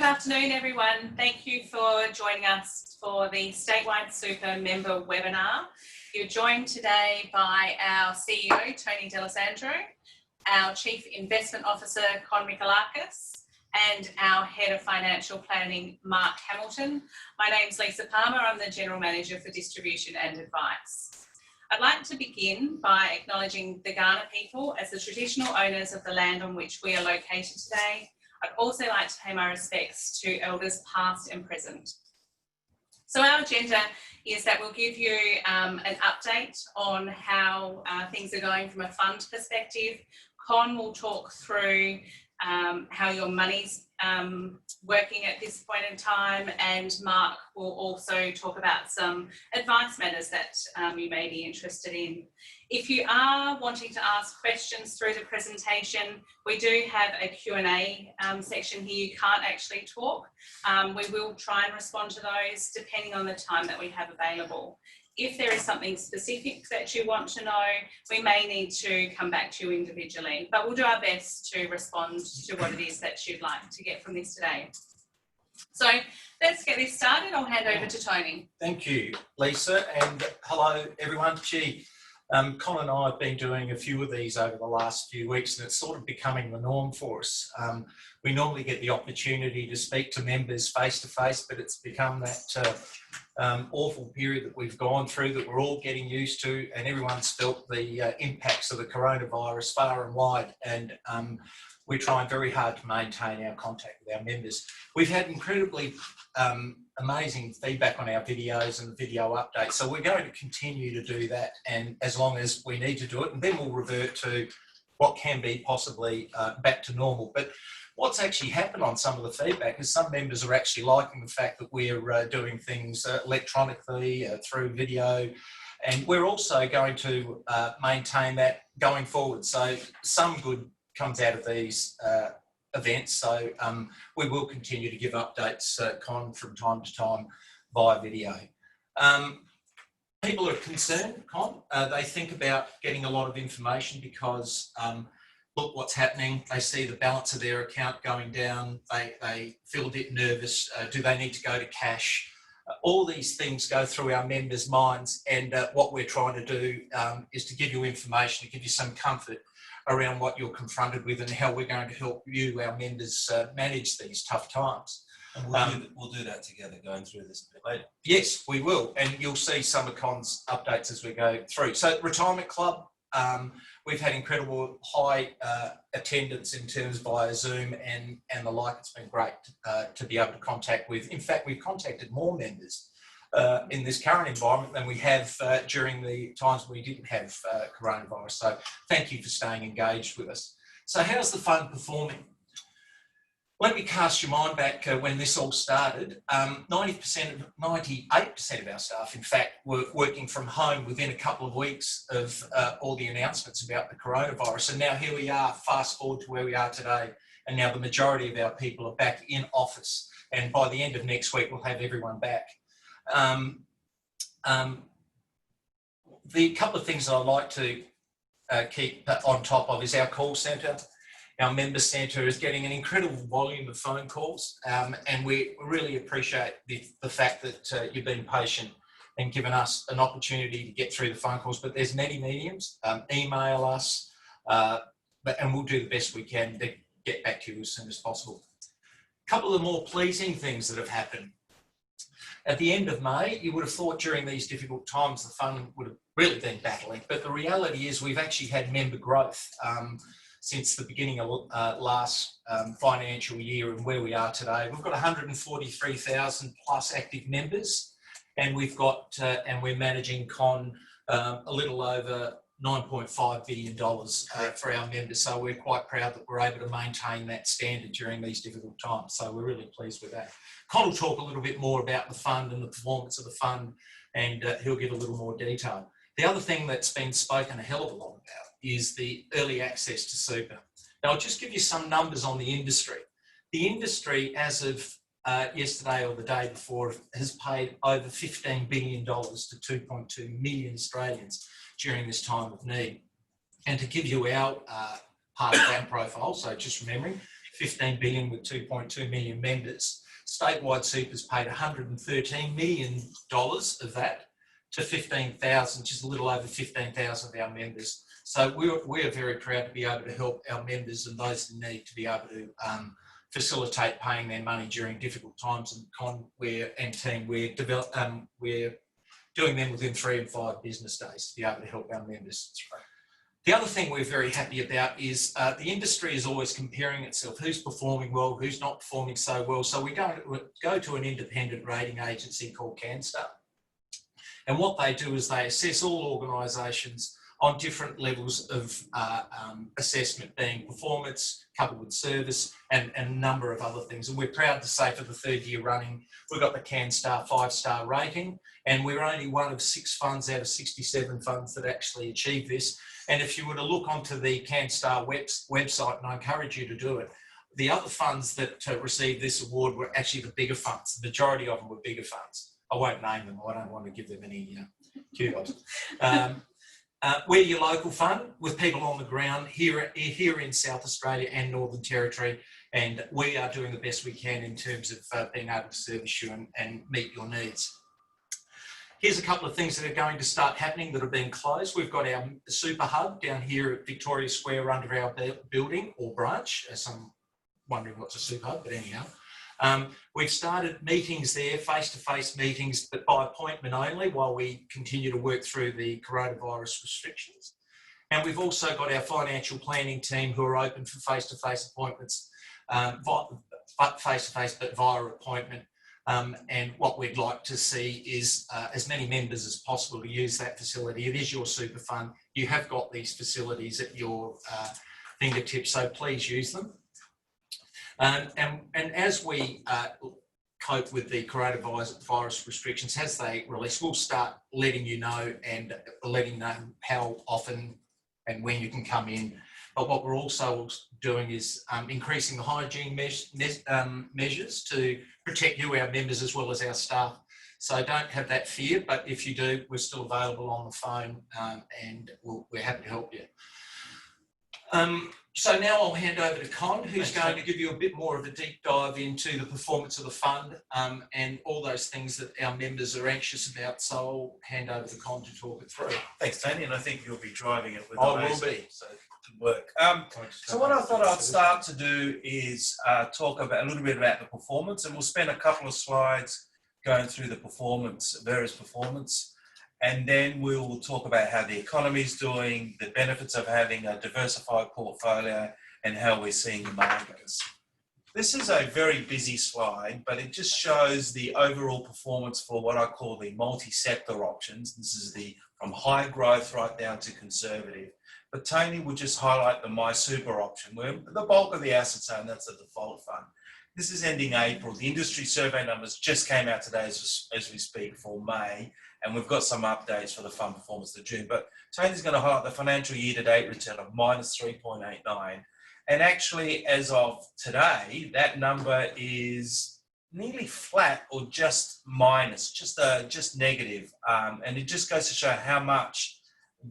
afternoon, everyone. Thank you for joining us for the Statewide Super member webinar. You're joined today by our CEO, Tony D'Alessandro, our Chief Investment Officer, Michalakis, and our Head of Financial Planning, Mark Hamilton. My name's Lisa Palmer. I'm the General Manager for Distribution and Advice. I'd like to begin by acknowledging the Kaurna people as the traditional owners of the land on which we are located today. I'd also like to pay my respects to elders past and present. So our agenda is that we'll give you an update on how things are going from a fund perspective. Con will talk through how your money's working at this point in time, and Mark will also talk about some advice matters that you may be interested in. If you are wanting to ask questions through the presentation, we do have a Q&A section here. You can't actually talk. We will try and respond to those depending on the time that we have available. If there is something specific that you want to know, we may need to come back to you individually, but we'll do our best to respond to what it is that you'd like to get from this today. So let's get this started. I'll hand over to Tony. Thank you, Lisa, and hello everyone. Con and I have been doing a few of these over the last few weeks, and it's sort of becoming the norm for us. We normally get the opportunity to speak to members face to face, but it's become that awful period that we've gone through that we're all getting used to, and everyone's felt the impacts of the coronavirus far and wide, and we're trying very hard to maintain our contact with our members. We've had incredibly amazing feedback on our videos and video updates, so we're going to continue to do that, and as long as we need to do it, and then we'll revert to what can be possibly back to normal. But what's actually happened on some of the feedback is some members are actually liking the fact that we're doing things electronically through video, and we're also going to maintain that going forward. So some good comes out of these events, so we will continue to give updates, Con, from time to time via video. People are concerned, Con. They think about getting a lot of information because look what's happening. They see the balance of their account going down. They feel a bit nervous. Do they need to go to cash? All these things go through our members' minds, and what we're trying to do is to give you information, to give you some comfort around what you're confronted with and how we're going to help you, our members, manage these tough times. And we'll do that together going through this a bit later. Yes, we will, and you'll see some of Con's updates as we go through. So Retirement Club, we've had incredible high attendance in terms via Zoom and the like. It's been great to be able to contact with. In fact, we've contacted more members in this current environment than we have during the times we didn't have coronavirus. So thank you for staying engaged with us. So how's the fund performing? Let me cast your mind back when this all started. 98% of our staff, in fact, were working from home within a couple of weeks of all the announcements about the coronavirus. And now here we are, fast forward to where we are today. And now the majority of our people are back in office. And by the end of next week, we'll have everyone back. The couple of things that I'd like to keep on top of is our call centre. Our member centre is getting an incredible volume of phone calls, and we really appreciate the fact that you've been patient and given us an opportunity to get through the phone calls. But there's many mediums. Email us, and we'll do the best we can to get back to you as soon as possible. A couple of the more pleasing things that have happened. At the end of May, you would have thought during these difficult times the fund would have really been battling, but the reality is we've actually had member growth since the beginning of last financial year, and where we are today. We've got 143,000 plus active members, and we've got and we're managing, Con, a little over $9.5 billion for our members. So we're quite proud that we're able to maintain that standard during these difficult times. So we're really pleased with that. Con will talk a little bit more about the fund and the performance of the fund, and he'll give a little more detail. The other thing that's been spoken a hell of a lot about is the early access to super. Now, I'll just give you some numbers on the industry. The industry, as of yesterday or the day before, has paid over $15 billion to 2.2 million Australians during this time of need. And to give you our part of that profile, so just remembering, 15 billion with 2.2 million members. Statewide Super's paid $113 million of that to 15,000, just a little over 15,000 of our members. So we're very proud to be able to help our members and those in need to be able to facilitate paying their money during difficult times. And we're doing them within 3 and 5 business days to be able to help our members. The other thing we're very happy about is the industry is always comparing itself. Who's performing well, who's not performing so well. So we go to an independent rating agency called CanStar. And what they do is they assess all organisations on different levels of assessment, being performance, coupled with service, and a number of other things. And we're proud to say for the 3rd year running, we've got the CanStar 5-star rating, and we're only one of 6 funds out of 67 funds that actually achieve this. And if you were to look onto the CanStar website, and I encourage you to do it, the other funds that received this award were actually the bigger funds. The majority of them were bigger funds. I won't name them. I don't want to give them any kudos. We're your local fund with people on the ground here in South Australia and Northern Territory, and we are doing the best we can in terms of being able to service you and meet your needs. Here's a couple of things that are going to start happening that have been closed. We've got our super hub down here at Victoria Square under our building or branch, as I'm wondering what's a super hub, but anyhow. We've started meetings there, face-to-face meetings, but by appointment only while we continue to work through the coronavirus restrictions. And we've also got our financial planning team who are open for face-to-face appointments, face-to-face but via appointment. And what we'd like to see is as many members as possible to use that facility. It is your super fund. You have got these facilities at your fingertips, so please use them. And as we cope with the coronavirus restrictions, as they release, we'll start letting you know and letting you know how often and when you can come in. But what we're also doing is increasing the hygiene measures to protect you, our members, as well as our staff. So don't have that fear, but if you do, we're still available on the phone and we're happy to help you. So now I'll hand over to Con, who's going to give you a bit more of a deep dive into the performance of the fund and all those things that our members are anxious about. So I'll hand over to Con to talk it through. Thanks, Tony, and I think you'll be driving it with I will be. So good work. So what I thought I'd start to do is talk about a little bit about the performance, and we'll spend a couple of slides going through the performance, various performance. And then we will talk about how the economy is doing, the benefits of having a diversified portfolio, and how we're seeing the markets. This is a very busy slide, but it just shows the overall performance for what I call the multi-sector options. This is from high growth right down to conservative. But Tony will just highlight the My Super option, where the bulk of the assets are, and that's a default fund. This is ending April. The industry survey numbers just came out today as we speak for May. And we've got some updates for the fund performance to June. But Tony's going to highlight the financial year-to-date return of minus 3.89. And actually, as of today, that number is nearly flat or just minus, just negative. And it just goes to show how much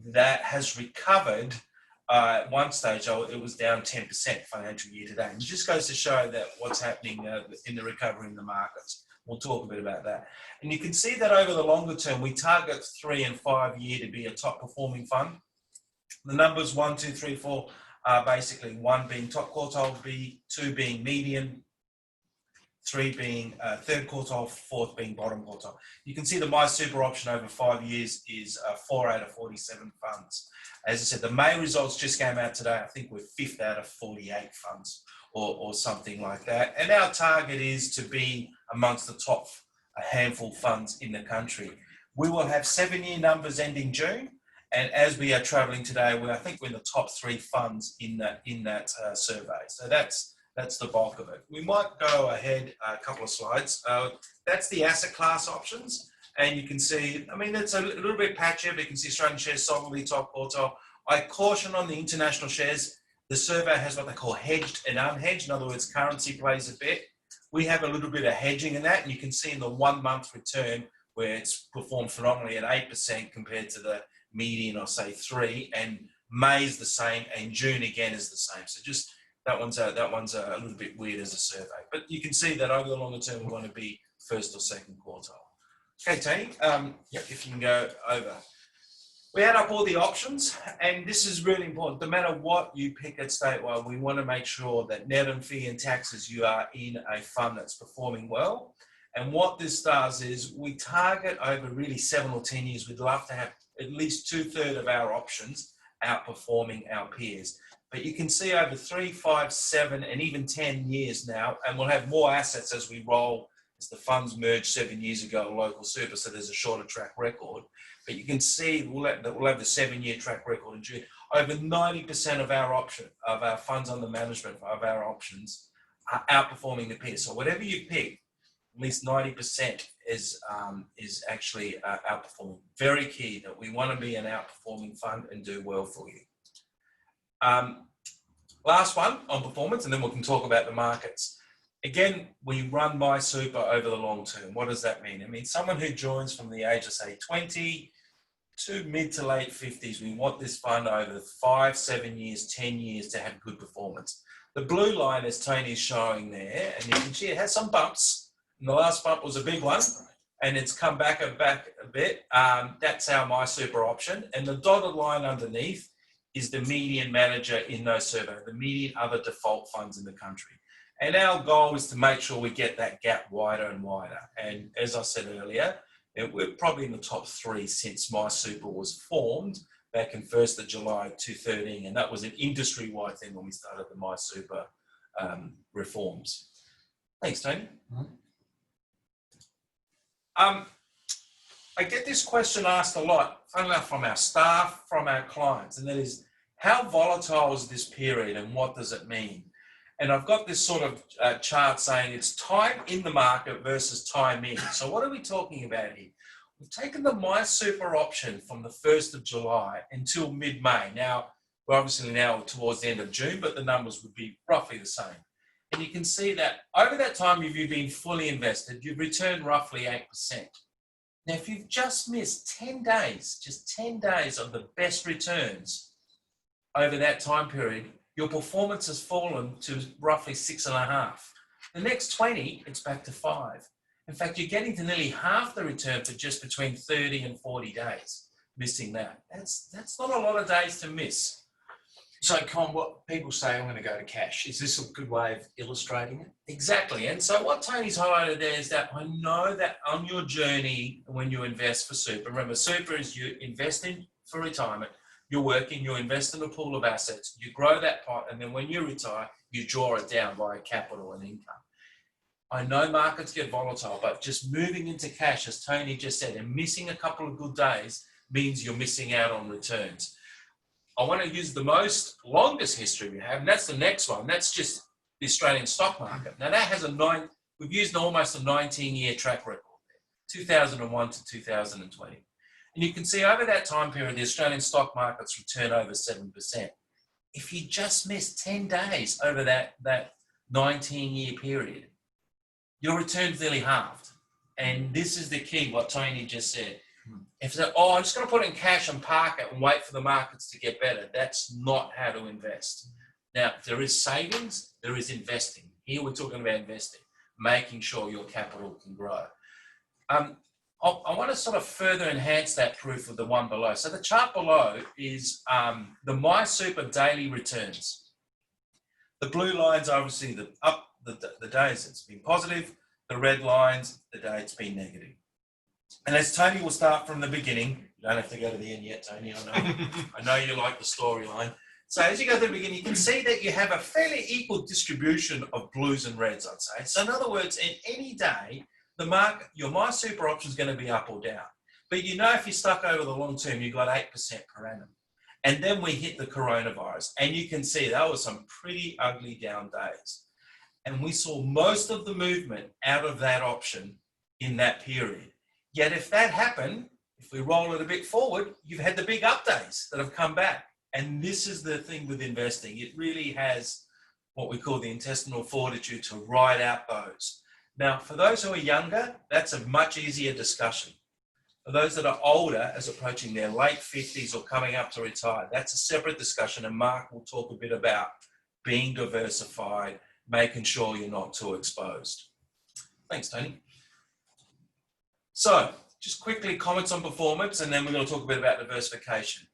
that has recovered. At one stage, it was down 10% financial year-to-date. And it just goes to show that what's happening in the recovery in the markets. We'll talk a bit about that. And you can see that over the longer term, we target 3 and 5 year to be a top performing fund. The numbers 1, 2, 3, 4 are basically 1 being top quartile, 2 being median, 3 being third quartile, 4th being bottom quartile. You can see the My Super option over 5 years is 4 out of 47 funds. As I said, the May results just came out today. I think we're 5th out of 48 funds. Or something like that. And our target is to be amongst the top handful funds in the country. We will have 7-year numbers ending June. And as we are traveling today, I think we're in the top 3 funds in that survey. So that's the bulk of it. We might go ahead a couple of slides. That's the asset class options. And you can see, I mean, it's a little bit patchy, but you can see Australian shares solidly top quartile. I caution on the international shares. The survey has what they call hedged and unhedged. In other words, currency plays a bit. We have a little bit of hedging in that, and you can see in the 1 month return where it's performed phenomenally at 8% compared to the median, I'll say 3, and May is the same, and June again is the same. So just That one's a little bit weird as a survey, but you can see that over the longer term we want to be first or second quartile. Okay, Tony, if you can go over. We add up all the options, and this is really important. No matter what you pick at Statewide, we want to make sure that net and fee and taxes, you are in a fund that's performing well. And what this does is we target over really 7 or 10 years, we'd love to have at least 2/3 of our options outperforming our peers. But you can see over 3, 5, 7, and even 10 years now, and we'll have more assets as we roll, as the funds merged 7 years ago, local super, so there's a shorter track record. But you can see we'll have the 7-year track record in June. Over 90% of our funds under management of our options are outperforming the peers. So whatever you pick, at least 90% is actually outperforming. Very key that we want to be an outperforming fund and do well for you. Last one on performance, and then we can talk about the markets. Again, we run My Super over the long term. What does that mean? It means someone who joins from the age of, say, 20 to mid to late 50s, we want this fund over 5, 7 years, 10 years to have good performance. The blue line, as Tony's showing there, and you can see it has some bumps. And the last bump was a big one, and it's come back a bit. That's our My Super option. And the dotted line underneath is the median manager in those surveys, the median other default funds in the country. And our goal is to make sure we get that gap wider and wider. And as I said earlier, we're probably in the top 3 since My Super was formed back in 1st of July 2013. And that was an industry-wide thing when we started the My Super reforms. Thanks, Tony. I get this question asked a lot, funnily enough, from our staff, from our clients, and that is, how volatile is this period and what does it mean? And I've got this sort of chart saying it's time in the market versus time in. So what are we talking about here? We've taken the My Super option from the 1st of July until mid-May. Now, we're obviously now towards the end of June, but the numbers would be roughly the same. And you can see that over that time, if you've been fully invested, you've returned roughly 8%. Now, if you've just missed 10 days, just 10 days of the best returns over that time period, your performance has fallen to roughly 6.5. The next 20, it's back to 5. In fact, you're getting to nearly half the return for just between 30 and 40 days, missing that. That's not a lot of days to miss. So, Con, what people say, I'm going to go to cash. Is this a good way of illustrating it? Exactly. And so what Tony's highlighted there is that I know that on your journey, when you invest for super, remember, super is you investing for retirement, you're working, you invest in a pool of assets, you grow that pot, and then when you retire, you draw it down via capital and income. I know markets get volatile, but just moving into cash, as Tony just said, and missing a couple of good days means you're missing out on returns. I want to use the longest history we have, and that's the next one. That's just the Australian stock market. Now that has we've used almost a 19-year track record there, 2001 to 2020. And you can see over that time period, the Australian stock market's return over 7%. If you just missed 10 days over that 19-year period, your return's nearly halved. And this is the key, what Tony just said. If you say, I'm just going to put it in cash and park it and wait for the markets to get better, that's not how to invest. Now, if there is savings, there is investing. Here we're talking about investing, making sure your capital can grow. I want to sort of further enhance that proof with the one below. So the chart below is the My Super daily returns. The blue lines are obviously the days it's been positive. The red lines, the day it's been negative. And as Tony will start from the beginning, you don't have to go to the end yet, Tony, I know. I know you like the storyline. So as you go to the beginning, you can see that you have a fairly equal distribution of blues and reds, I'd say. So in other words, in any day, the market, your My Super option is going to be up or down. But you know, if you're stuck over the long term, you've got 8% per annum. And then we hit the coronavirus. And you can see that was some pretty ugly down days. And we saw most of the movement out of that option in that period. Yet if that happened, if we roll it a bit forward, you've had the big up days that have come back. And this is the thing with investing. It really has what we call the intestinal fortitude to ride out those. Now, for those who are younger, that's a much easier discussion. For those that are older, as approaching their late 50s or coming up to retire, that's a separate discussion. And Mark will talk a bit about being diversified, making sure you're not too exposed. Thanks, Tony. So just quickly comments on performance, and then we're going to talk a bit about diversification.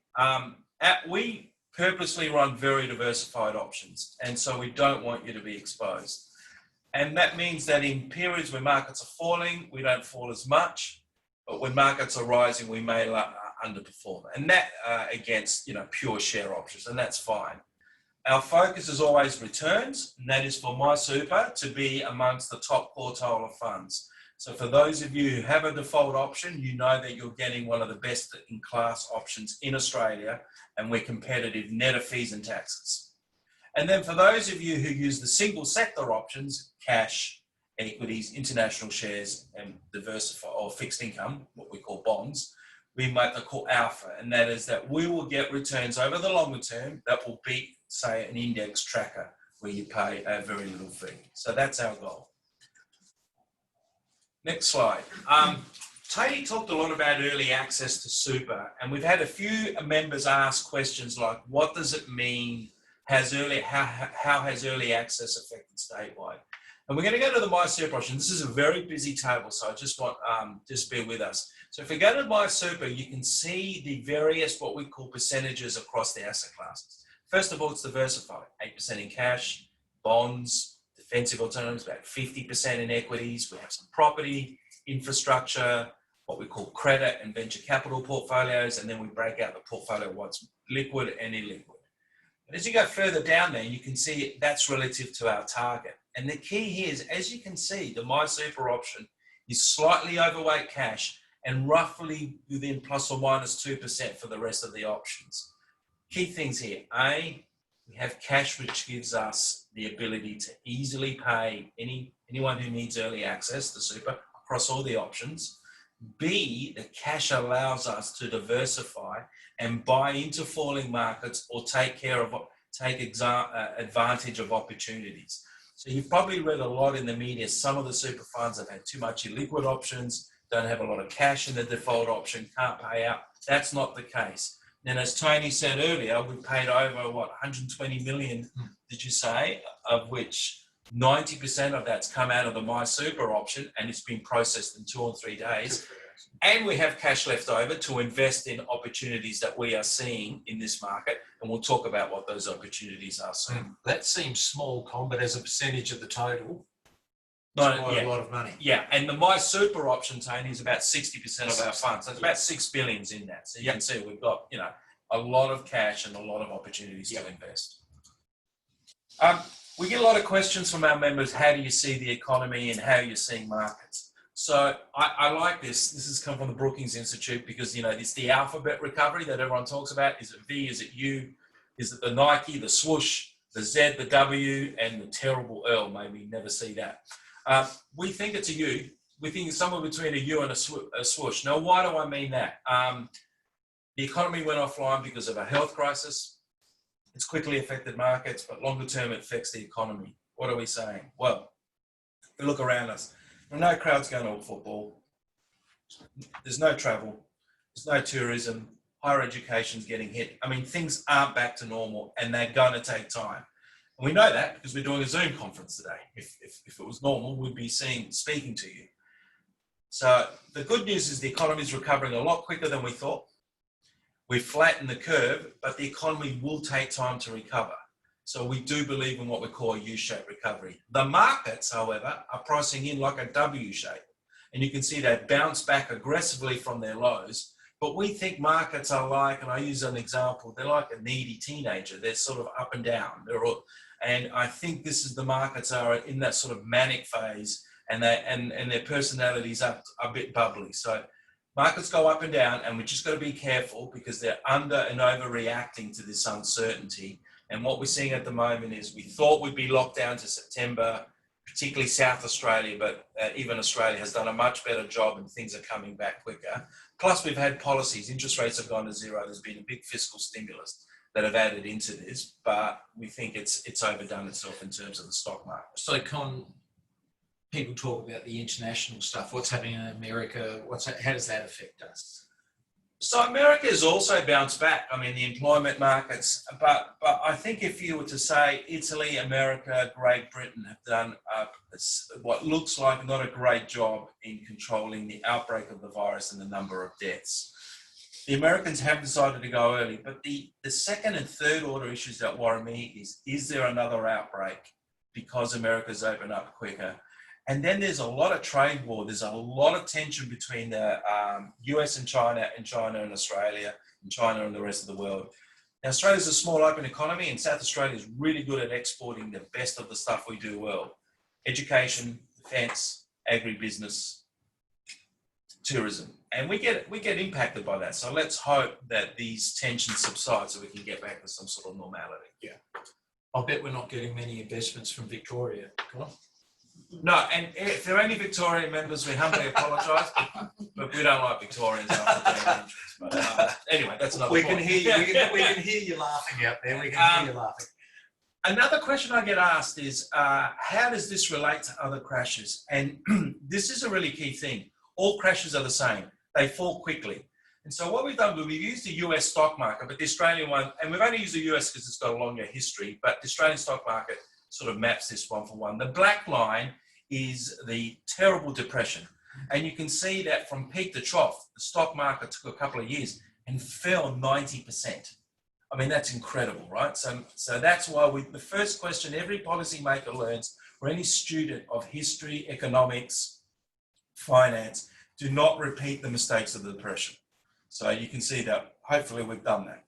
We purposely run very diversified options, and so we don't want you to be exposed. And that means that in periods when markets are falling, we don't fall as much, but when markets are rising, we may underperform. And that against, pure share options, and that's fine. Our focus is always returns, and that is for MySuper to be amongst the top quartile of funds. So for those of you who have a default option, you know that you're getting one of the best in class options in Australia, and we're competitive net of fees and taxes. And then for those of you who use the single sector options, cash, equities, international shares, and diversify or fixed income, what we call bonds, we might call alpha, and that is that we will get returns over the longer term that will beat, say, an index tracker where you pay a very little fee. So that's our goal. Next slide. Tony talked a lot about early access to super, and we've had a few members ask questions like, what does it mean? How has early access affected Statewide? And we're going to go to the MySuper option. This is a very busy table, so I just want, just bear with us. So if we go to MySuper, you can see the various, what we call percentages across the asset classes. First of all, it's diversified, 8% in cash, bonds, defensive alternatives, about 50% in equities. We have some property, infrastructure, what we call credit and venture capital portfolios, and then we break out the portfolio, what's liquid and illiquid. And as you go further down there, you can see that's relative to our target. And the key here is, as you can see, the MySuper option is slightly overweight cash and roughly within plus or minus 2% for the rest of the options. Key things here. A, we have cash, which gives us the ability to easily pay anyone who needs early access to super across all the options. B, the cash allows us to diversify and buy into falling markets or take advantage of opportunities. So you've probably read a lot in the media. Some of the super funds have had too much illiquid options, don't have a lot of cash in the default option, can't pay out. That's not the case. Then, as Tony said earlier, we paid over, 120 million, did you say, of which 90% of that's come out of the MySuper option, and it's been processed in 2 or 3 days. And we have cash left over to invest in opportunities that we are seeing in this market, and we'll talk about what those opportunities are soon. That seems small, Con, but as a percentage of the total, it's quite a lot of money. Yeah, and the MySuper option, Tony, is about 60% of our funds. So it's about 6 billion in that. So you can see we've got, a lot of cash and a lot of opportunities to invest. We get a lot of questions from our members. How do you see the economy and how you're seeing markets? So I like this. This has come from the Brookings Institute because, it's the alphabet recovery that everyone talks about. Is it V? Is it U? Is it the Nike, the Swoosh, the Z, the W, and the terrible L? Maybe never see that. We think it's a U. We think it's somewhere between a U and a swoosh. Now, why do I mean that? The economy went offline because of a health crisis. It's quickly affected markets, but longer term it affects the economy. What are we saying? Well, we look around us. There are no crowds going to a football. There's no travel. There's no tourism. Higher education's getting hit. I mean, things aren't back to normal, and they're going to take time. And we know that because we're doing a Zoom conference today. If it was normal, we'd be speaking to you. So the good news is the economy is recovering a lot quicker than we thought. We've flattened the curve, but the economy will take time to recover. So we do believe in what we call a U-shaped recovery. The markets, however, are pricing in like a W shape. And you can see they bounce back aggressively from their lows. But we think markets are like, and I use an example, they're like a needy teenager. They're sort of up and down. And I think this is the markets are in that sort of manic phase, and their personalities are a bit bubbly. So markets go up and down, and we just got to be careful because they're under and overreacting to this uncertainty. And what we're seeing at the moment is we thought we'd be locked down to September, particularly South Australia, but even Australia has done a much better job and things are coming back quicker. Plus we've had policies, interest rates have gone to zero. There's been a big fiscal stimulus that have added into this, but we think it's overdone itself in terms of the stock market. So, Con, people talk about the international stuff. What's happening in America? How does that affect us? So America has also bounced back. I mean, the employment markets, but I think if you were to say Italy, America, Great Britain have done what looks like not a great job in controlling the outbreak of the virus and the number of deaths. The Americans have decided to go early, but the second and third order issues that worry me is there another outbreak because America's opened up quicker? And then there's a lot of trade war. There's a lot of tension between the US and China and Australia, and China and the rest of the world. Now, Australia's a small open economy, and South Australia is really good at exporting the best of the stuff we do well. Education, defence, agribusiness, tourism. And we get impacted by that. So let's hope that these tensions subside so we can get back to some sort of normality. Yeah. I'll bet we're not getting many investments from Victoria. Come on. No, and if there are any Victorian members, we humbly apologise, but we don't like Victorians after their entrance. But anyway, that's another We point. can hear you. We can hear you laughing out there. We can hear you laughing. Another question I get asked is, how does this relate to other crashes? And this is a really key thing. All crashes are the same. They fall quickly. And so what we've done, we've used the US stock market, but the Australian one, and we've only used the US because it's got a longer history, but the Australian stock market sort of maps this one for one. The black line is the terrible depression. And you can see that from peak to trough, the stock market took a couple of years and fell 90%. I mean, that's incredible, right? So that's why the first question every policymaker learns, or any student of history, economics, finance, do not repeat the mistakes of the depression. So you can see that hopefully we've done that.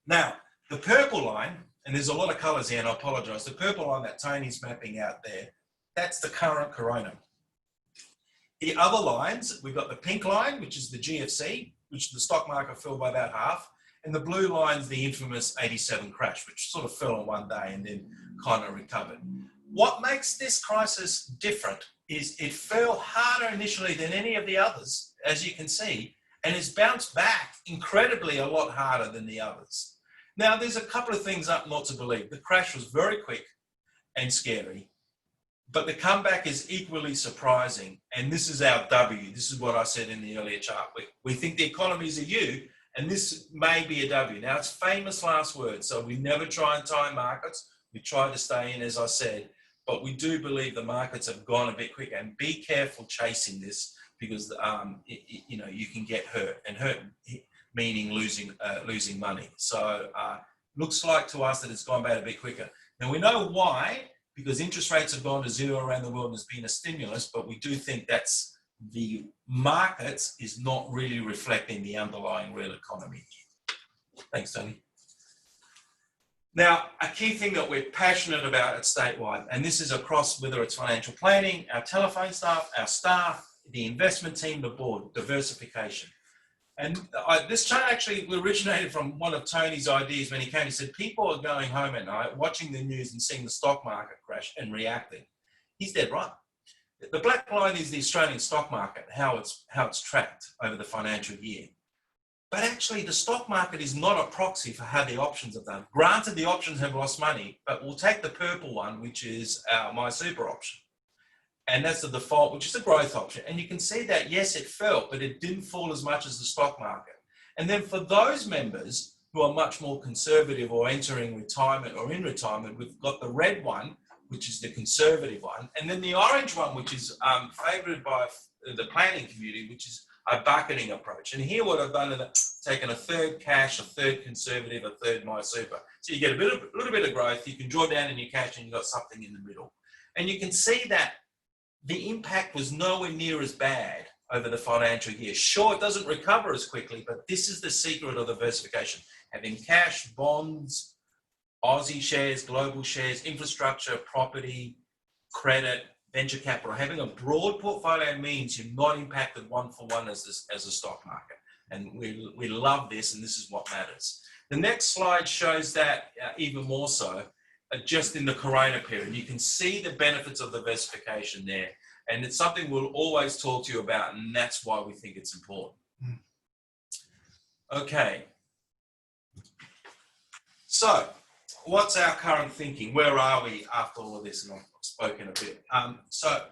Now, the purple line, and there's a lot of colours here, and I apologise, the purple line that Tony's mapping out there, that's the current corona. The other lines, we've got the pink line, which is the GFC, which the stock market fell by about half, and the blue line's the infamous 87 crash, which sort of fell on one day and then kind of recovered. What makes this crisis different is it fell harder initially than any of the others, as you can see, and it's bounced back incredibly a lot harder than the others. Now, there's a couple of things not to believe. The crash was very quick and scary, but the comeback is equally surprising. And this is our W. This is what I said in the earlier chart. We think the economy is a U, and this may be a W. Now, it's famous last words, so we never try and time markets. We try to stay in, as I said, but we do believe the markets have gone a bit quicker. And be careful chasing this because you know, you can get hurt, and hurt meaning losing money. So looks like to us that it's gone back a bit quicker. Now we know why, because interest rates have gone to zero around the world and there's been a stimulus, but we do think that's the markets is not really reflecting the underlying real economy. Thanks, Tony. Now, a key thing that we're passionate about at Statewide, and this is across whether it's financial planning, our telephone staff, our staff, the investment team, the board, diversification. And this chart actually originated from one of Tony's ideas when he came. He said, people are going home at night, watching the news and seeing the stock market crash and reacting. He's dead right. The black line is the Australian stock market, how it's tracked over the financial year. But actually, the stock market is not a proxy for how the options have done. Granted, the options have lost money, but we'll take the purple one, which is our My Super option. And that's the default, which is a growth option. And you can see that, yes, it fell, but it didn't fall as much as the stock market. And then for those members who are much more conservative or entering retirement or in retirement, we've got the red one, which is the conservative one. And then the orange one, which is favoured by the planning community, which is a bucketing approach. And here what I've done is taken a third cash, a third conservative, a third My Super. So you get a little bit of growth, you can draw down in your cash and you've got something in the middle. And you can see that the impact was nowhere near as bad over the financial year. Sure, it doesn't recover as quickly, but this is the secret of diversification. Having cash, bonds, Aussie shares, global shares, infrastructure, property, credit, venture capital. Having a broad portfolio means you're not impacted one for one as a stock market. And we love this, and this is what matters. The next slide shows that even more so. Just in the corona period, you can see the benefits of diversification there, and it's something we'll always talk to you about, and that's why we think it's important. Okay, so what's our current thinking? Where are we after all of this? And I've spoken a bit. So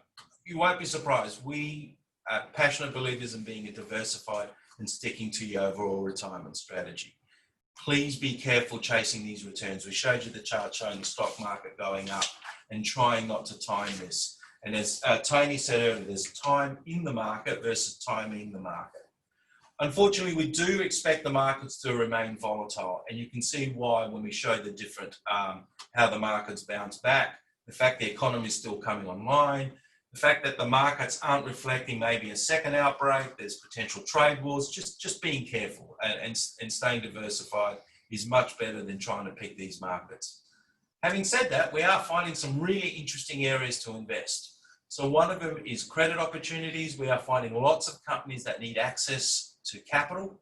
you won't be surprised. We are passionate believers in being a diversified and sticking to your overall retirement strategy. Please be careful chasing these returns. We showed you the chart showing the stock market going up, and trying not to time this. And as Tony said earlier, there's time in the market versus timing the market. Unfortunately, we do expect the markets to remain volatile, and you can see why when we show the different, how the markets bounce back, the fact the economy is still coming online, the fact that the markets aren't reflecting maybe a second outbreak, there's potential trade wars, just being careful and staying diversified is much better than trying to pick these markets. Having said that, we are finding some really interesting areas to invest. So one of them is credit opportunities. We are finding lots of companies that need access to capital.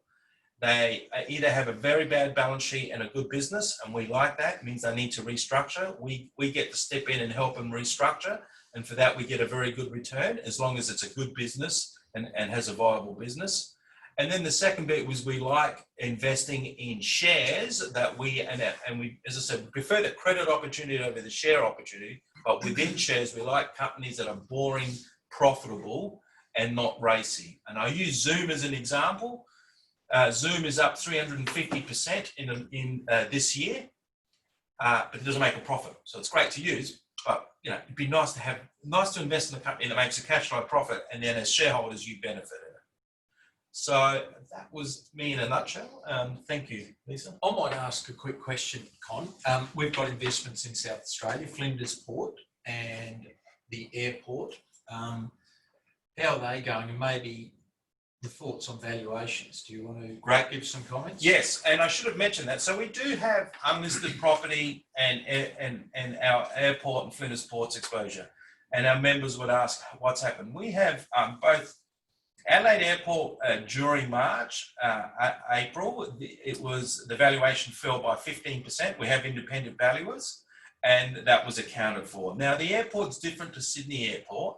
They either have a very bad balance sheet and a good business, and we like that. It means they need to restructure. We get to step in and help them restructure, and for that we get a very good return as long as it's a good business and has a viable business. And then the second bit was we like investing in shares that we, as I said, we prefer the credit opportunity over the share opportunity, but within shares, we like companies that are boring, profitable, and not racy. And I use Zoom as an example. Zoom is up 350% in this year, but it doesn't make a profit. So it's great to use, but you know, it'd be nice to invest in a company that makes a cash flow profit, and then as shareholders, you benefit. So that was me in a nutshell. Thank you, Lisa. I might ask a quick question, Con. We've got investments in South Australia, Flinders Port and the airport. How are they going? And maybe the thoughts on valuations. Do you want to give some comments? Yes, and I should have mentioned that. So we do have unlisted property and our airport and Flinders Ports exposure. And our members would ask, what's happened? We have both Adelaide Airport during March, April, the valuation fell by 15%. We have independent valuers, and that was accounted for. Now, the airport's different to Sydney Airport.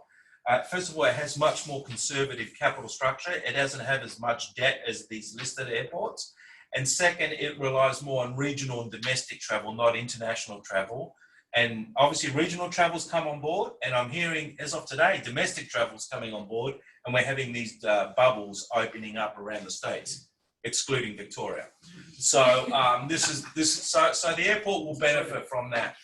First of all, it has much more conservative capital structure. It doesn't have as much debt as these listed airports. And second, it relies more on regional and domestic travel, not international travel. And obviously, regional travel's come on board, and I'm hearing, as of today, domestic travel's coming on board, and we're having these bubbles opening up around the states, excluding Victoria. So so the airport will benefit from that.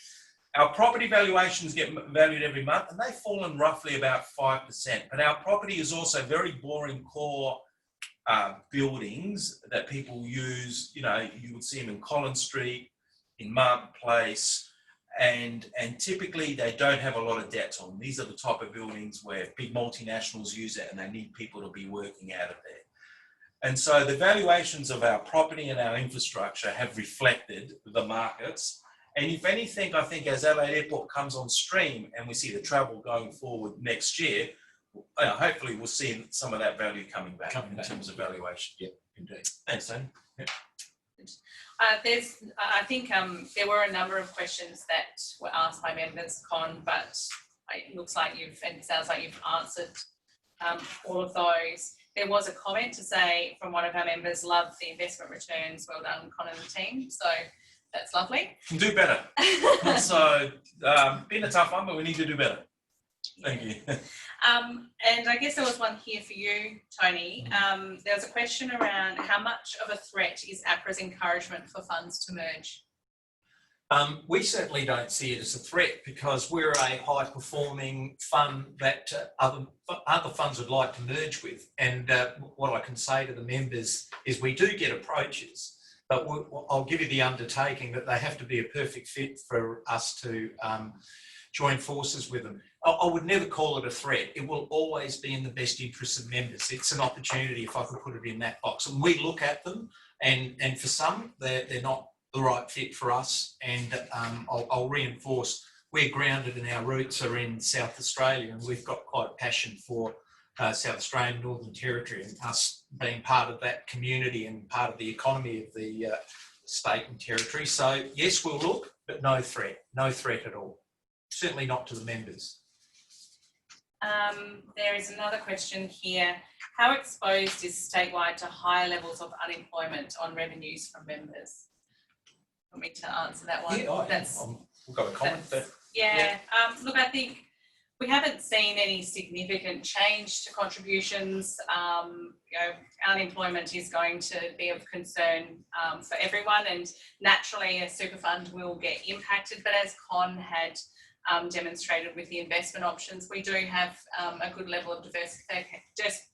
Our property valuations get valued every month, and they've fallen roughly about 5%. But our property is also very boring core buildings that people use. You know, you would see them in Collins Street, in Martin Place, and typically they don't have a lot of debt on them. These are the type of buildings where big multinationals use it, and they need people to be working out of there. And so the valuations of our property and our infrastructure have reflected the markets. And if anything, I think as Adelaide Airport comes on stream and we see the travel going forward next year, hopefully we'll see some of that value coming back in terms of valuation. Yeah, indeed. Thanks, Tony. Yeah. I think there were a number of questions that were asked by members, Con, but it looks like and it sounds like you've answered all of those. There was a comment to say from one of our members, love the investment returns. Well done, Con and the team. So that's lovely. Can do better. So been a tough one, but we need to do better. Thank you. And I guess there was one here for you, Tony. There was a question around how much of a threat is APRA's encouragement for funds to merge? We certainly don't see it as a threat because we're a high-performing fund that other funds would like to merge with. And what I can say to the members is we do get approaches, but I'll give you the undertaking that they have to be a perfect fit for us to join forces with them. I would never call it a threat. It will always be in the best interest of members. It's an opportunity, if I could put it in that box. And we look at them, and for some, they're not the right fit for us. And I'll reinforce, we're grounded and our roots are in South Australia, and we've got quite a passion for South Australian Northern Territory and us being part of that community and part of the economy of the state and territory. So yes, we'll look, but no threat at all. Certainly not to the members. There is another question here. How exposed is Statewide to higher levels of unemployment on revenues from members? Want me to answer that one? Yeah, we've got a comment there. Yeah. Look, I think We haven't seen any significant change to contributions. Unemployment is going to be of concern for everyone, and naturally a super fund will get impacted. But as Con had demonstrated with the investment options, we do have a good level of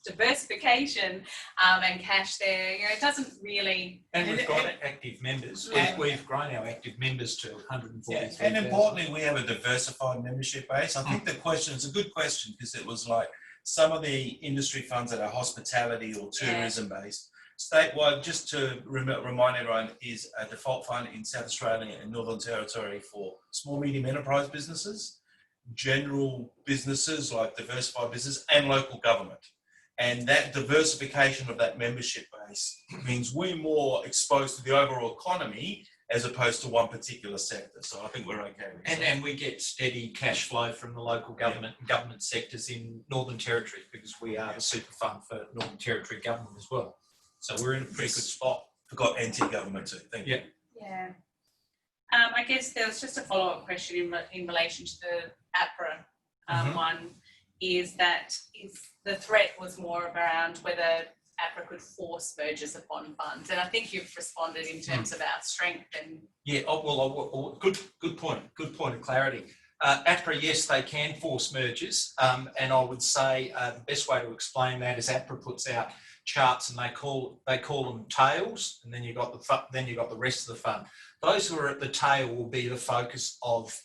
diversification and cash there. It doesn't really. And we've got active members. We've grown our active members to 143,000. And importantly, we have a diversified membership base. I think the question is a good question, because it was like some of the industry funds that are hospitality or tourism based. Statewide, just to remind everyone, is a default fund in South Australia and Northern Territory for small, medium enterprise businesses, general businesses like diversified business, and local government. And that diversification of that membership base means we're more exposed to the overall economy as opposed to one particular sector. So I think we're okay with that. And we get steady cash flow from the local government and government sectors in Northern Territory, because we are the super fund for Northern Territory government as well. So we're in a pretty good spot. Forgot anti-government too. Thank you. Yeah. I guess there was just a follow-up question in relation to the APRA one, is that if the threat was more around whether APRA could force mergers upon funds. And I think you've responded in terms of our strength and... Yeah, good point. Good point of clarity. APRA, yes, they can force mergers. And I would say the best way to explain that is APRA puts out charts, and they call them tails, and then you got the rest of the fund. Those who are at the tail will be the focus of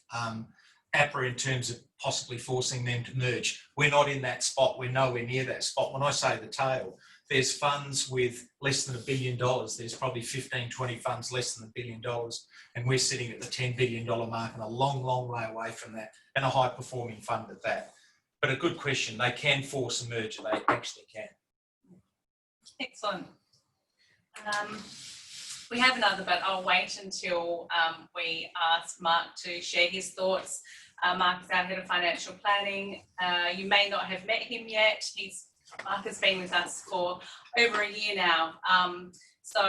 APRA in terms of possibly forcing them to merge. We're not in that spot. We're nowhere near that spot. When I say the tail, there's funds with less than $1 billion. There's probably 15, 20 funds less than $1 billion, and we're sitting at the $10 billion mark and a long, long way away from that, and a high-performing fund at that. But a good question. They can force a merger. They actually can. Excellent. We have another, but I'll wait until we ask Mark to share his thoughts. Mark is our Head of Financial Planning. You may not have met him yet. Mark has been with us for over a year now. So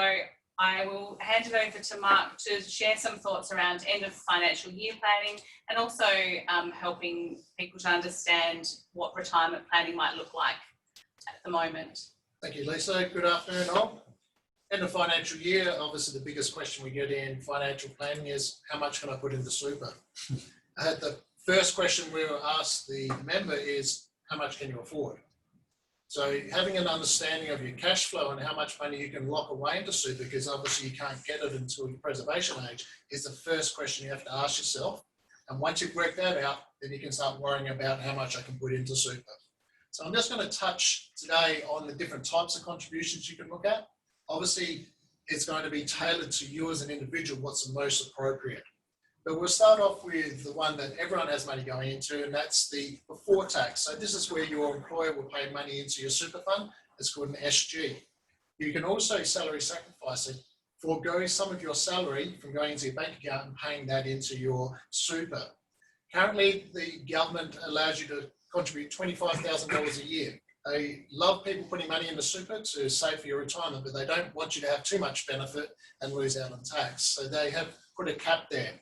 I will hand it over to Mark to share some thoughts around end of financial year planning, and also helping people to understand what retirement planning might look like at the moment. Thank you, Lisa. Good afternoon, all. End of financial year, obviously the biggest question we get in financial planning is, how much can I put into super? The first question we were asked the member is, how much can you afford? So having an understanding of your cash flow and how much money you can lock away into super, because obviously you can't get it until your preservation age, is the first question you have to ask yourself. And once you've worked that out, then you can start worrying about how much I can put into super. So I'm just going to touch today on the different types of contributions you can look at. Obviously, it's going to be tailored to you as an individual, what's the most appropriate. But we'll start off with the one that everyone has money going into, and that's the before tax. So this is where your employer will pay money into your super fund. It's called an SG. You can also salary sacrifice it, forego some of your salary from going into your bank account and paying that into your super. Currently, the government allows you to contribute $25,000 a year. They love people putting money into super to save for your retirement, but they don't want you to have too much benefit and lose out on tax. So they have put a cap there.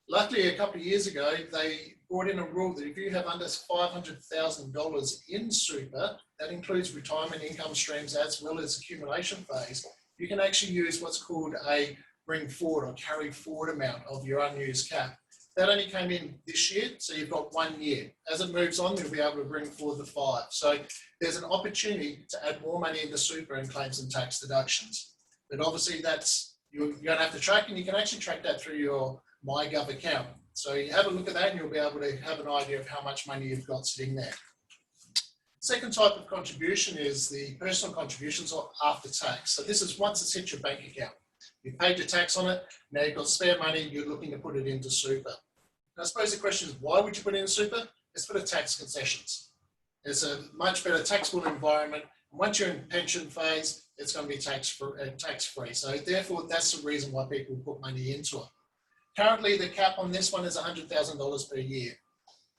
Luckily, a couple of years ago, they brought in a rule that if you have under $500,000 in super, that includes retirement income streams as well as accumulation phase, you can actually use what's called a bring forward or carry forward amount of your unused cap. That only came in this year, so you've got 1 year. As it moves on, you'll be able to bring forward the 5. So there's an opportunity to add more money into super and claim some tax deductions. But obviously that's, you're going to have to track, and you can actually track that through your MyGov account. So you have a look at that and you'll be able to have an idea of how much money you've got sitting there. Second type of contribution is the personal contributions or after tax. So this is once it's hit your bank account. You've paid your tax on it, now you've got spare money, you're looking to put it into super. And I suppose the question is, why would you put it in super? It's for the tax concessions. It's a much better taxable environment. Once you're in pension phase, it's going to be tax-free. So therefore, that's the reason why people put money into it. Currently, the cap on this one is $100,000 per year.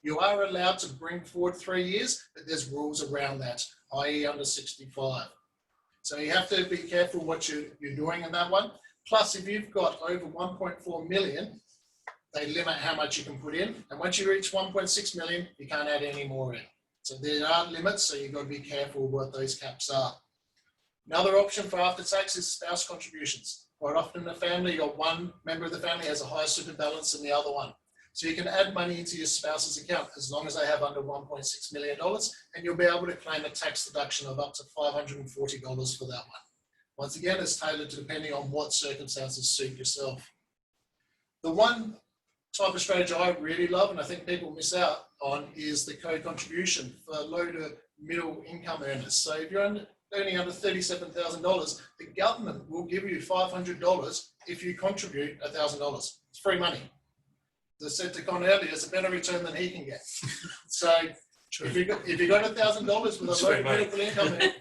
You are allowed to bring forward 3 years, but there's rules around that, i.e. under 65. So you have to be careful what you're doing in that one. Plus, if you've got over 1.4 million, they limit how much you can put in. And once you reach 1.6 million, you can't add any more in. So there are limits, so you've got to be careful what those caps are. Another option for after tax is spouse contributions. Quite often in a family, you've got one member of the family has a higher super balance than the other one. So you can add money into your spouse's account as long as they have under $1.6 million, and you'll be able to claim a tax deduction of up to $540 for that one. Once again, it's tailored depending on what circumstances suit yourself. The one type of strategy I really love, and I think people miss out on, is the co-contribution for low to middle income earners. So if you're earning under $37,000, the government will give you $500 if you contribute $1,000. It's free money. As I said to Con earlier, it's a better return than he can get. So if you got $1,000 with a low to middle income,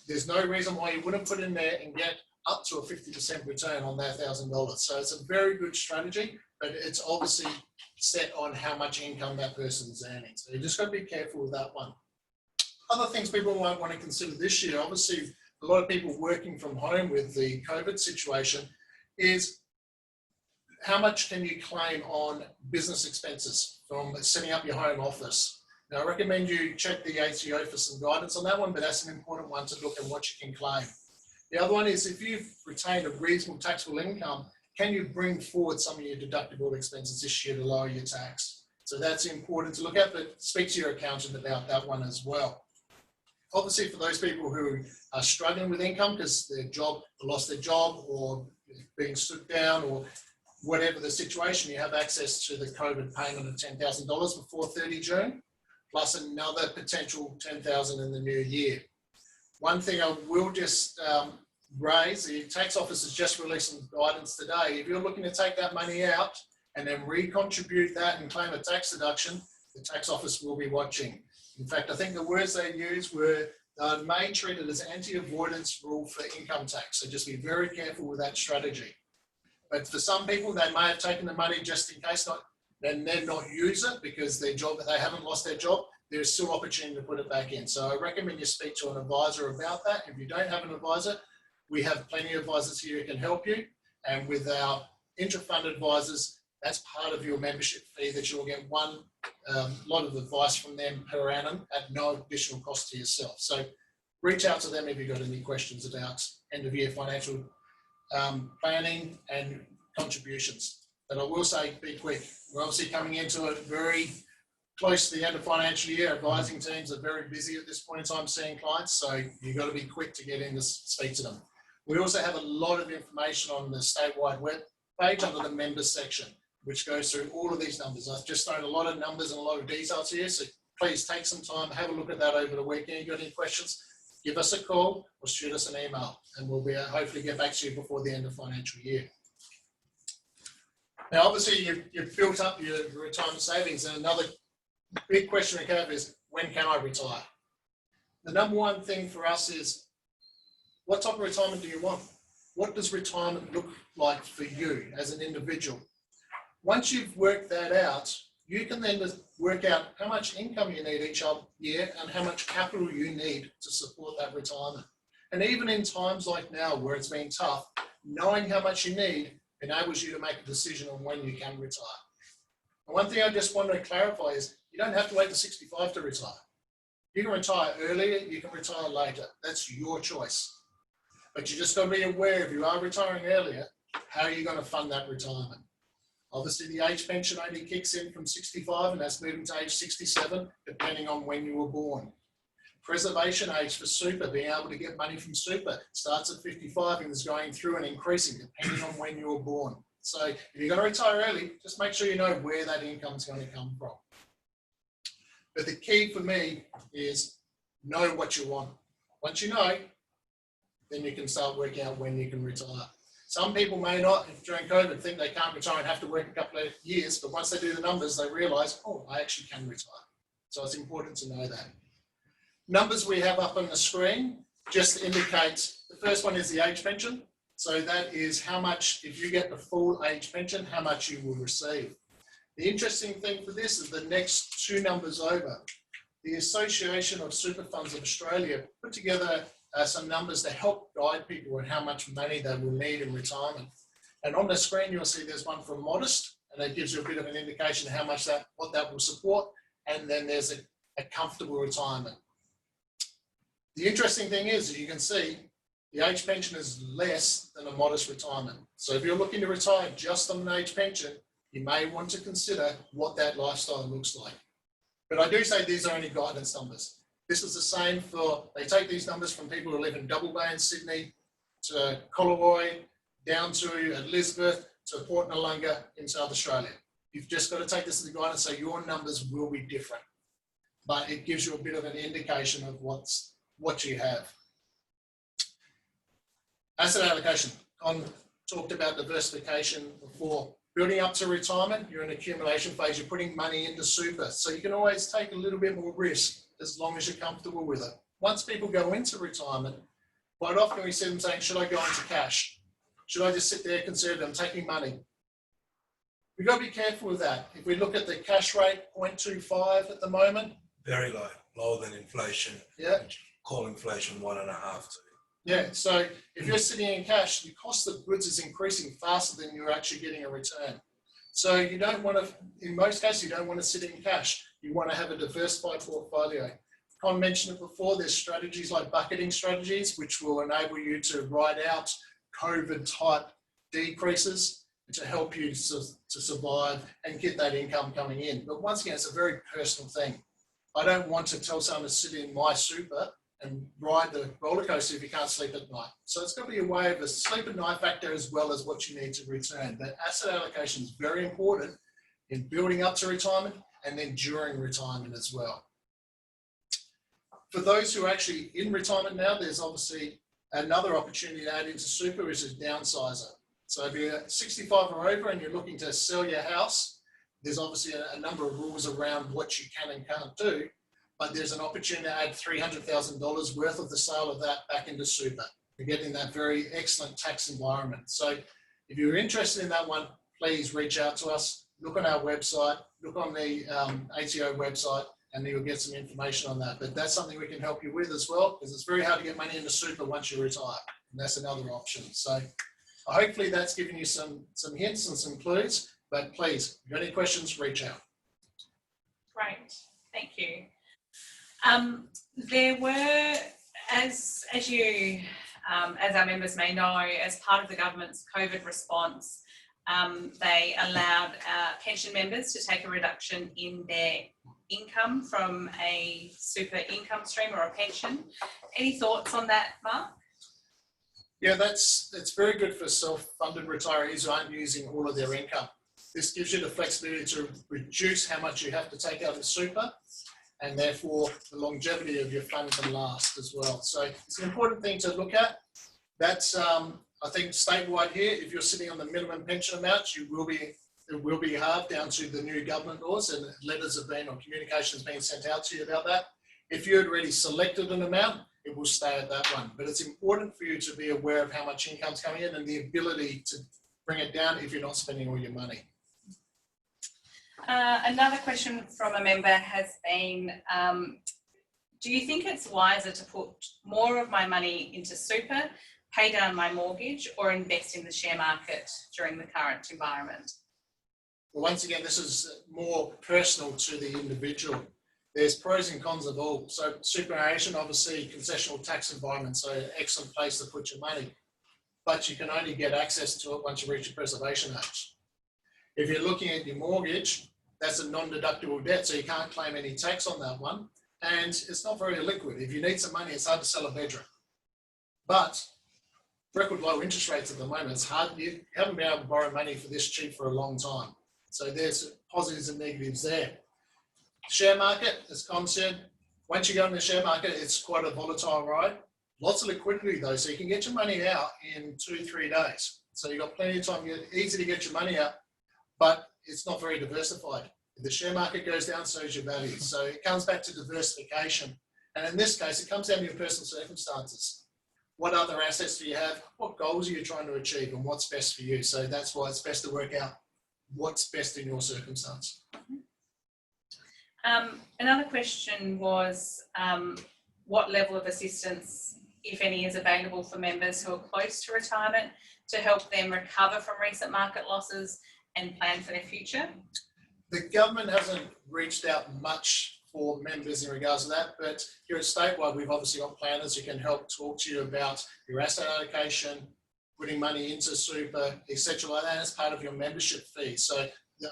there's no reason why you wouldn't put in there and get up to a 50% return on that $1,000. So it's a very good strategy, but it's obviously set on how much income that person is earning. So you just got to be careful with that one. Other things people might want to consider this year, obviously a lot of people working from home with the COVID situation, is how much can you claim on business expenses from setting up your home office? Now, I recommend you check the ATO for some guidance on that one, but that's an important one to look at what you can claim. The other one is if you've retained a reasonable taxable income, can you bring forward some of your deductible expenses this year to lower your tax? So that's important to look at, but speak to your accountant about that one as well. Obviously, for those people who are struggling with income because their job, lost their job or being stood down or whatever the situation, you have access to the COVID payment of $10,000 before 30 June, plus another potential $10,000 in the new year. One thing I will just raise, the tax office has just released some guidance today. If you're looking to take that money out and then recontribute that and claim a tax deduction, the tax office will be watching. In fact, I think the words they used were they may treat it as anti-avoidance rule for income tax. So just be very careful with that strategy. But for some people, they may have taken the money just in case then not use it because their job, they haven't lost their job. There's still opportunity to put it back in. So I recommend you speak to an advisor about that. If you don't have an advisor, we have plenty of advisors here who can help you. And with our intra-fund advisors, that's part of your membership fee that you'll get one lot of advice from them per annum at no additional cost to yourself. So reach out to them if you've got any questions about end of year financial planning and contributions. But I will say, be quick. We're obviously coming into it very close to the end of financial year. Advising teams are very busy at this point in time seeing clients, so you've got to be quick to get in to speak to them. We also have a lot of information on the statewide web page under the members section, which goes through all of these numbers. I've just thrown a lot of numbers and a lot of details here, so please take some time, have a look at that over the weekend. If you've got any questions, give us a call or shoot us an email, and we'll be hopefully get back to you before the end of financial year. Now, obviously, you've built up your retirement savings, and another big question we have is, when can I retire? The number one thing for us is, what type of retirement do you want? What does retirement look like for you as an individual? Once you've worked that out, you can then work out how much income you need each year and how much capital you need to support that retirement. And even in times like now where it's been tough, knowing how much you need enables you to make a decision on when you can retire. And one thing I just want to clarify is you don't have to wait to 65 to retire. You can retire earlier, you can retire later. That's your choice. But you just got to be aware if you are retiring earlier, how are you going to fund that retirement? Obviously, the age pension only kicks in from 65 and that's moving to age 67, depending on when you were born. Preservation age for super, being able to get money from super, starts at 55 and is going through and increasing depending on when you were born. So if you're going to retire early, just make sure you know where that income is going to come from. But the key for me is know what you want. Once you know, then you can start working out when you can retire. Some people may not, during COVID, think they can't retire and have to work a couple of years, but once they do the numbers, they realize, oh, I actually can retire. So it's important to know that. Numbers we have up on the screen just indicates, the first one is the age pension. So that is how much, if you get the full age pension, how much you will receive. The interesting thing for this is the next two numbers over. The Association of Super Funds of Australia put together some numbers to help guide people on how much money they will need in retirement. And on the screen, you'll see there's one for modest and it gives you a bit of an indication how much what that will support, and then there's a comfortable retirement. The interesting thing is that you can see the age pension is less than a modest retirement. So if you're looking to retire just on an age pension, you may want to consider what that lifestyle looks like. But I do say these are only guidance numbers. This is the same for, they take these numbers from people who live in Double Bay in Sydney, to Collaroy, down to Elizabeth, to Port Noarlunga in South Australia. You've just got to take this as a guidance, so your numbers will be different. But it gives you a bit of an indication of what you have. Asset allocation. I talked about diversification before. Building up to retirement, you're in accumulation phase, you're putting money into super. So you can always take a little bit more risk as long as you're comfortable with it. Once people go into retirement, quite often we see them saying, should I go into cash? Should I just sit there conservative? I'm taking money. We've got to be careful with that. If we look at the cash rate, 0.25 at the moment. Very low, lower than inflation. Yeah. Call inflation 1.5 to. Yeah, so if you're sitting in cash, the cost of goods is increasing faster than you're actually getting a return. So you don't want to, in most cases, you don't want to sit in cash. You want to have a diversified portfolio. Con mentioned it before, there's strategies like bucketing strategies, which will enable you to ride out COVID type decreases to help you to survive and get that income coming in. But once again, it's a very personal thing. I don't want to tell someone to sit in my super and ride the roller coaster if you can't sleep at night. So it's got to be a way of a sleep at night factor as well as what you need to return. But asset allocation is very important in building up to retirement and then during retirement as well. For those who are actually in retirement now, there's obviously another opportunity to add into super, which is downsizer. So if you're 65 or over and you're looking to sell your house, there's obviously a number of rules around what you can and can't do. But there's an opportunity to add $300,000 worth of the sale of that back into super. You're getting that very excellent tax environment. So if you're interested in that one, please reach out to us. Look on our website, look on the ATO website, and you'll get some information on that. But that's something we can help you with as well, because it's very hard to get money into super once you retire. And that's another option. So hopefully that's given you some hints and some clues. But please, if you've got any questions, reach out. Great, thank you. There were, as our members may know, as part of the government's COVID response, they allowed pension members to take a reduction in their income from a super income stream or a pension. Any thoughts on that, Mark? Yeah, that's very good for self-funded retirees who aren't using all of their income. This gives you the flexibility to reduce how much you have to take out of super, and therefore the longevity of your fund can last as well. So it's an important thing to look at. That's, I think, statewide here, if you're sitting on the minimum pension amount, it will be halved down to the new government laws, and letters have been, or communications being sent out to you about that. If you had already selected an amount, it will stay at that one. But it's important for you to be aware of how much income's coming in and the ability to bring it down if you're not spending all your money. Another question from a member has been, do you think it's wiser to put more of my money into super, pay down my mortgage, or invest in the share market during the current environment? Well, once again, this is more personal to the individual. There's pros and cons of all. So superannuation, obviously, concessional tax environment, so an excellent place to put your money. But you can only get access to it once you reach your preservation age. If you're looking at your mortgage, that's a non-deductible debt, so you can't claim any tax on that one. And it's not very liquid. If you need some money, it's hard to sell a bedroom. But record low interest rates at the moment, it's hard. You haven't been able to borrow money for this cheap for a long time. So there's positives and negatives there. Share market, as Con said, once you go in the share market, it's quite a volatile ride. Lots of liquidity though, so you can get your money out in 2-3 days. So you've got plenty of time, easy to get your money out, but it's not very diversified. If the share market goes down, so is your value. So it comes back to diversification. And in this case, it comes down to your personal circumstances. What other assets do you have? What goals are you trying to achieve and what's best for you? So that's why it's best to work out what's best in your circumstance. Another question was what level of assistance, if any, is available for members who are close to retirement to help them recover from recent market losses and plan for their future? The government hasn't reached out much for members in regards to that, but here at Statewide, we've obviously got planners who can help talk to you about your asset allocation, putting money into super, etc. like that as part of your membership fee. So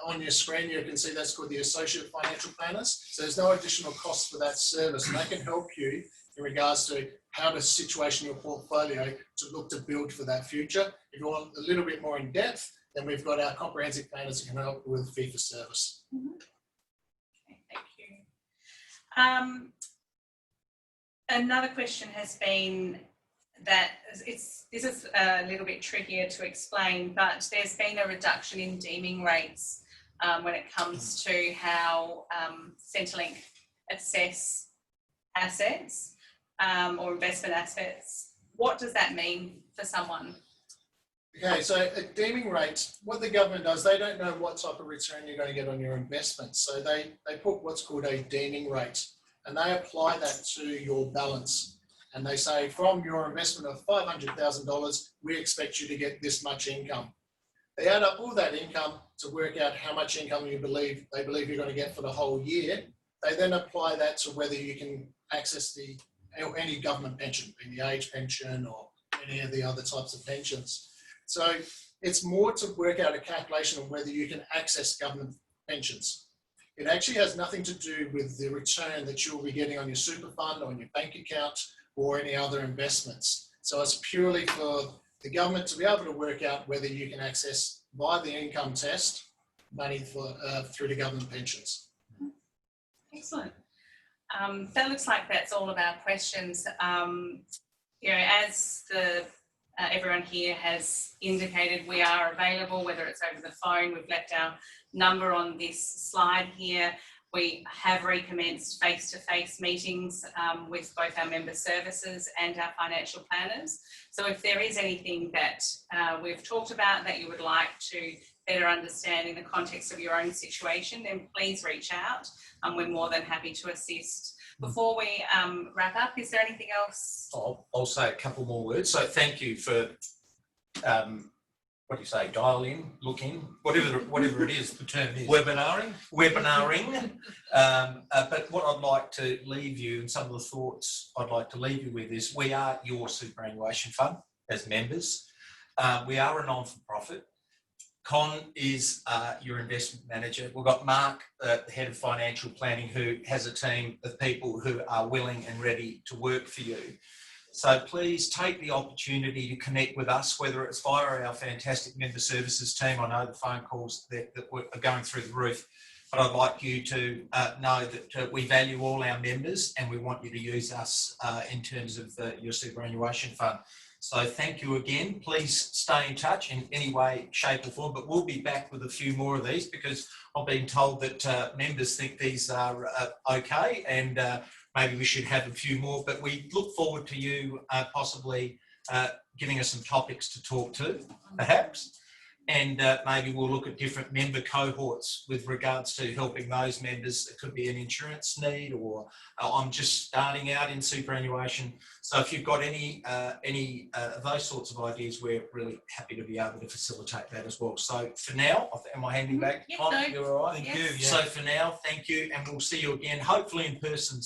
on your screen, you can see that's called the Associate Financial Planners. So there's no additional cost for that service, and they can help you in regards to how to situation your portfolio to look to build for that future. If you want a little bit more in depth, then we've got our comprehensive planners who can help with fee for service. Okay, thank you. Another question has been that this is a little bit trickier to explain, but there's been a reduction in deeming rates when it comes to how Centrelink assess assets or investment assets. What does that mean for someone? Okay, so a deeming rate, what the government does, they don't know what type of return you're going to get on your investments. So they put what's called a deeming rate, and they apply that to your balance. And they say, from your investment of $500,000, we expect you to get this much income. They add up all that income to work out how much income they believe you're going to get for the whole year. They then apply that to whether you can access any government pension, being the age pension or any of the other types of pensions. So it's more to work out a calculation of whether you can access government pensions. It actually has nothing to do with the return that you'll be getting on your super fund, on your bank account, or any other investments. So it's purely for the government to be able to work out whether you can access, via the income test, money for through the government pensions. Excellent. That looks like that's all of our questions. As everyone here has indicated, we are available, whether it's over the phone. We've left our number on this slide here. We have recommenced face-to-face meetings with both our member services and our financial planners. So if there is anything that we've talked about that you would like to better understand in the context of your own situation, then please reach out. We're more than happy to assist. Before we wrap up, is there anything else? I'll say a couple more words. So thank you for, what do you say, dial in, look in, whatever it is, the term is. Webinaring. But what I'd like to leave you, and some of the thoughts I'd like to leave you with is, we are your superannuation fund as members. We are a non-for-profit. Con is your investment manager. We've got Mark, the head of financial planning, who has a team of people who are willing and ready to work for you. So please take the opportunity to connect with us, whether it's via our fantastic member services team. I know the phone calls that are going through the roof, but I'd like you to know that we value all our members and we want you to use us in terms of your superannuation fund. So thank you again. Please stay in touch in any way, shape or form, but we'll be back with a few more of these, because I've been told that members think these are okay, and maybe we should have a few more, but we look forward to you possibly giving us some topics to talk to, perhaps. And maybe we'll look at different member cohorts with regards to helping those members. It could be an insurance need, or I'm just starting out in superannuation. So if you've got any of those sorts of ideas, we're really happy to be able to facilitate that as well. So for now, am I handing back? Yes, You're all right? Thank you. So for now, thank you, and we'll see you again, hopefully in person.